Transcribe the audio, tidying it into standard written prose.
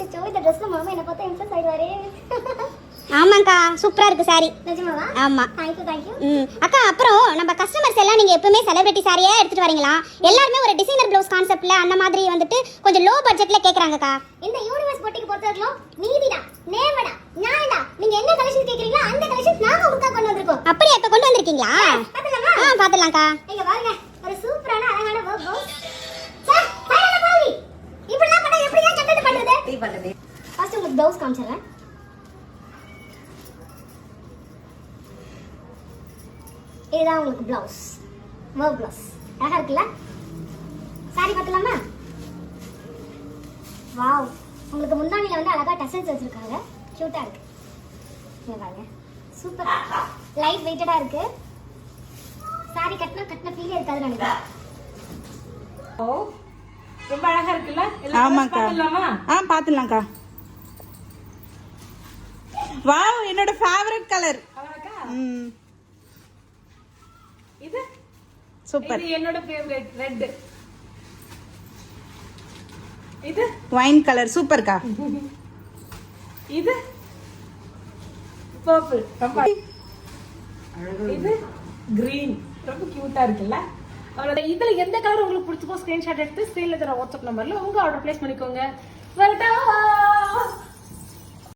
அச்சோ இந்த ட்ரெஸ்ல மாமா என்ன பார்த்தா இம்ப்ரெஸ் ஆயிடுவாரே. ஆமாக்கா சூப்பரா இருக்கு சாரி. நிஜமாவா? ஆமா. Thank you. அக்கா அப்புறம் நம்ம கஸ்டமர்ஸ் எல்லாம் நீங்க எப்பவுமே செலிபிரிட்டி சாரியே எடுத்துட்டு வரீங்களா? எல்லாரும் ஒரு டிசைனர் ப்ளவுஸ் கான்செப்ட்ல அந்த மாதிரி வந்துட்டு கொஞ்சம் லோ பட்ஜெட்ல கேக்குறாங்கக்கா. இந்த யூனிவர்ஸ் பொட்டிக்கு பொறுத்தவரைக்கும் நீதிடா, நேர்மடா, நியாயம்டா. நீங்க என்ன கலெக்ஷன் கேக்குறீங்களோ அந்த கலெக்ஷன் நாங்க உங்களுக்கு கொண்டு வந்திருக்கோம். அப்படியே அக்கா கொண்டு வந்திருக்கீங்களா? பாத்தலாமா? பாத்தலாம்க்கா. இங்க பாருங்க ஒரு சூப்பரான அழகான வர்க் ப்ளவுஸ். சார் பையன பாவி. இப்படிலாம் பண்ணா எப்படியா கண்டென்ட் பண்றது? டீ பண்ணுது. ஃபர்ஸ்ட் உங்களுக்கு ப்ளவுஸ் காமிச்சறேன். இதுதான் உங்களுக்கு ப்ளவுஸ். Work blouse. அழகா இருக்குல்ல? சாரி பார்த்தலாமா? வாவ். உங்களுக்கு முந்தானில வந்து அழகா டசல்ஸ் வச்சிருக்காங்க. கியூட்டா இருக்கு. இங்க பாருங்க. சூப்பர். லைட் வெயிட்டடா இருக்கு. சாரி கட்டின ஃபீலே இருக்காது நினைக்கிறேன். ஓ ரொம்ப அழகா இருக்குல்ல? ஆமாக்கா. பாத்துலாமா? பாத்துலாம்க்கா. வாவ் என்னோட ஃபேவரட் கலர். அழகா? இது சூப்பர். இது என்னோட ஃபேவரட் ரெட். இது வைன் கலர் சூப்பர்க்கா. இது பர்பிள் ரொம்ப இது கிரீன் ரொம்ப கியூட்டா இருக்குல்ல? அவ்வளவுதான். இதுல எந்த கலர் உங்களுக்கு பிடிச்சிருக்கோ ஸ்கிரீன்ஷாட் எடுத்து ஸ்கிரீன்ல தர வாட்ஸ்அப் நம்பர்ல உங்க ஆர்டர் பிளேஸ் பண்ணிக்கோங்க. வரட்டா?